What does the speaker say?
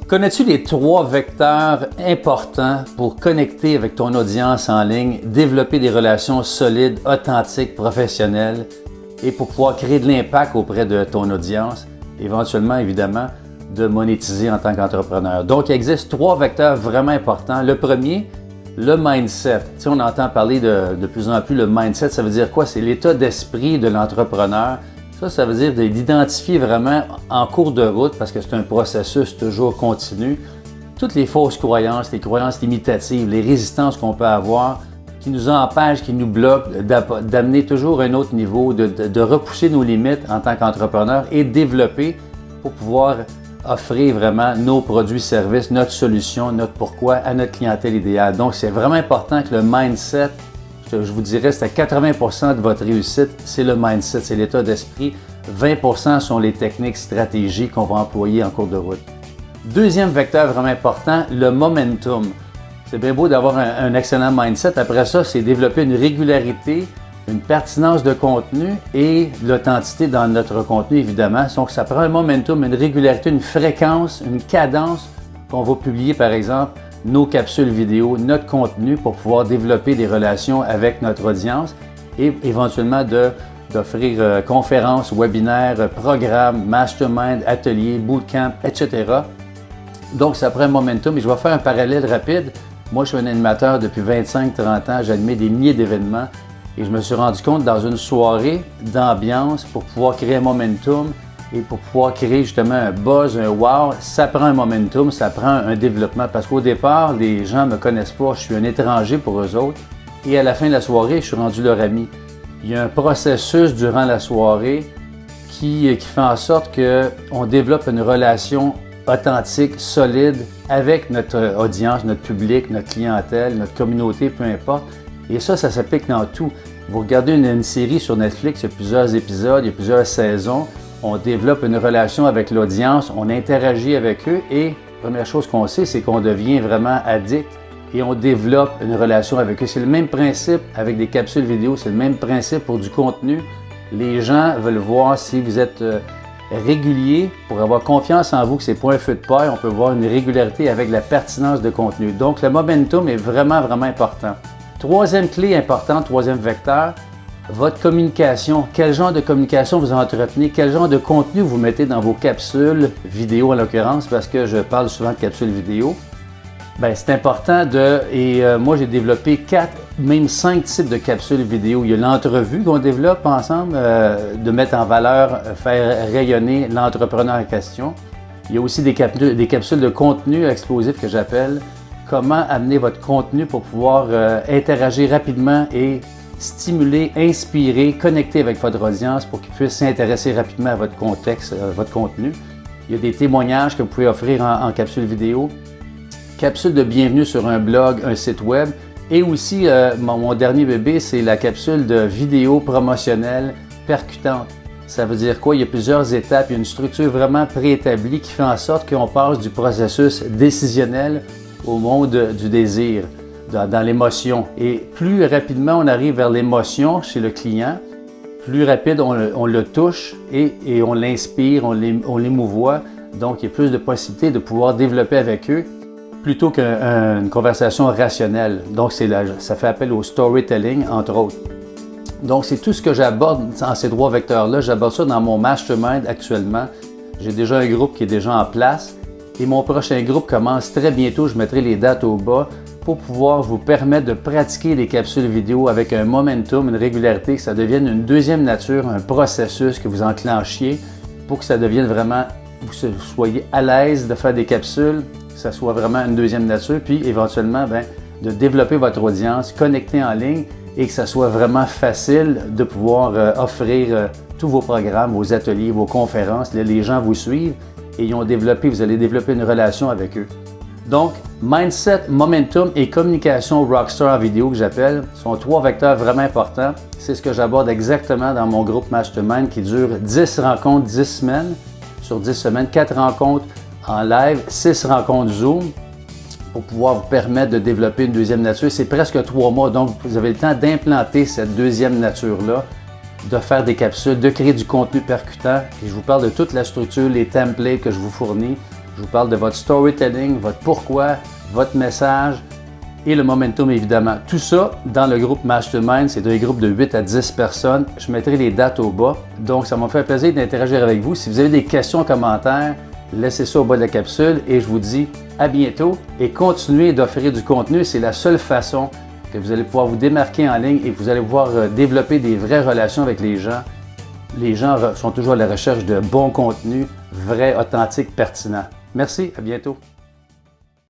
Connais-tu les 3 vecteurs importants pour connecter avec ton audience en ligne, développer des relations solides, authentiques, professionnelles et pour pouvoir créer de l'impact auprès de ton audience, éventuellement, évidemment, de monétiser en tant qu'entrepreneur. Donc, il existe 3 vecteurs vraiment importants. Le premier, le mindset. Tu sais, on entend parler de plus en plus le mindset. Ça veut dire quoi? C'est l'état d'esprit de l'entrepreneur. Ça veut dire d'identifier vraiment en cours de route, parce que c'est un processus toujours continu, toutes les fausses croyances, les croyances limitatives, les résistances qu'on peut avoir, qui nous empêchent, qui nous bloquent, d'amener toujours un autre niveau, de repousser nos limites en tant qu'entrepreneur et de développer pour pouvoir offrir vraiment nos produits, services, notre solution, notre pourquoi à notre clientèle idéale. Donc, c'est vraiment important que le mindset, je vous dirais, c'est à 80% de votre réussite, c'est le mindset, c'est l'état d'esprit. 20% sont les techniques, stratégies qu'on va employer en cours de route. Deuxième vecteur vraiment important, le momentum. C'est bien beau d'avoir un excellent mindset. Après ça, c'est développer une régularité, une pertinence de contenu et l'authenticité dans notre contenu, évidemment. Donc, ça prend un momentum, une régularité, une fréquence, une cadence qu'on va publier, par exemple, nos capsules vidéo, notre contenu pour pouvoir développer des relations avec notre audience et éventuellement d'offrir conférences, webinaires, programmes, mastermind, ateliers, bootcamp, etc. Donc, ça prend un momentum et je vais faire un parallèle rapide. Moi, je suis un animateur depuis 25-30 ans, j'ai animé des milliers d'événements et je me suis rendu compte dans une soirée d'ambiance pour pouvoir créer un momentum et pour pouvoir créer justement un buzz, un wow, ça prend un momentum, ça prend un développement. Parce qu'au départ, les gens ne me connaissent pas, je suis un étranger pour eux autres. Et à la fin de la soirée, je suis rendu leur ami. Il y a un processus durant la soirée qui fait en sorte qu'on développe une relation authentique, solide avec notre audience, notre public, notre clientèle, notre communauté, peu importe. Et ça s'applique dans tout. Vous regardez une série sur Netflix, il y a plusieurs épisodes, il y a plusieurs saisons. On développe une relation avec l'audience, on interagit avec eux et la première chose qu'on sait, c'est qu'on devient vraiment addict et on développe une relation avec eux. C'est le même principe avec des capsules vidéo, c'est le même principe pour du contenu. Les gens veulent voir si vous êtes régulier pour avoir confiance en vous, que c'est pas un feu de paille, on peut voir une régularité avec la pertinence de contenu. Donc, le momentum est vraiment, vraiment important. Troisième clé importante, troisième vecteur, votre communication. Quel genre de communication vous entretenez? Quel genre de contenu vous mettez dans vos capsules vidéo en l'occurrence, parce que je parle souvent de capsules vidéo. Bien, c'est important moi j'ai développé 4, même 5 types de capsules vidéo. Il y a l'entrevue qu'on développe ensemble, de mettre en valeur, faire rayonner l'entrepreneur en question. Il y a aussi des capsules de contenu explosif que j'appelle. Comment amener votre contenu pour pouvoir interagir rapidement et stimuler, inspirer, connecter avec votre audience pour qu'ils puissent s'intéresser rapidement à votre contexte, votre contenu. Il y a des témoignages que vous pouvez offrir en capsule vidéo, capsule de bienvenue sur un blog, un site web et aussi mon dernier bébé, c'est la capsule de vidéo promotionnelle percutante. Ça veut dire quoi? Il y a plusieurs étapes, il y a une structure vraiment préétablie qui fait en sorte qu'on passe du processus décisionnel au monde du désir. Dans l'émotion. Et plus rapidement on arrive vers l'émotion chez le client, plus rapide on le touche et on l'inspire, on l'émouvoit. Donc, il y a plus de possibilités de pouvoir développer avec eux plutôt qu'une conversation rationnelle. Donc, ça fait appel au storytelling, entre autres. Donc, c'est tout ce que j'aborde dans ces 3 vecteurs-là. J'aborde ça dans mon mastermind actuellement. J'ai déjà un groupe qui est déjà en place et mon prochain groupe commence très bientôt. Je mettrai les dates au bas pour pouvoir vous permettre de pratiquer les capsules vidéo avec un momentum, une régularité, que ça devienne une deuxième nature, un processus que vous enclenchiez pour que ça devienne vraiment, vous soyez à l'aise de faire des capsules, que ça soit vraiment une deuxième nature, puis éventuellement, de développer votre audience, connecter en ligne et que ça soit vraiment facile de pouvoir offrir tous vos programmes, vos ateliers, vos conférences. Les gens vous suivent et vous allez développer une relation avec eux. Donc, mindset, momentum et communication rockstar en vidéo que j'appelle sont 3 vecteurs vraiment importants. C'est ce que j'aborde exactement dans mon groupe Mastermind qui dure 10 rencontres, 10 semaines. Sur 10 semaines, 4 rencontres en live, 6 rencontres Zoom pour pouvoir vous permettre de développer une deuxième nature. C'est presque 3 mois, donc vous avez le temps d'implanter cette deuxième nature-là, de faire des capsules, de créer du contenu percutant. Et je vous parle de toute la structure, les templates que je vous fournis, Je vous parle de votre storytelling, votre pourquoi, votre message et le momentum évidemment. Tout ça dans le groupe Mastermind, c'est un groupe de 8 à 10 personnes. Je mettrai les dates au bas. Donc ça m'a fait plaisir d'interagir avec vous. Si vous avez des questions, commentaires, laissez ça au bas de la capsule et je vous dis à bientôt et continuez d'offrir du contenu. C'est la seule façon que vous allez pouvoir vous démarquer en ligne et vous allez pouvoir développer des vraies relations avec les gens. Les gens sont toujours à la recherche de bons contenus, vrais, authentiques, pertinents. Merci, à bientôt.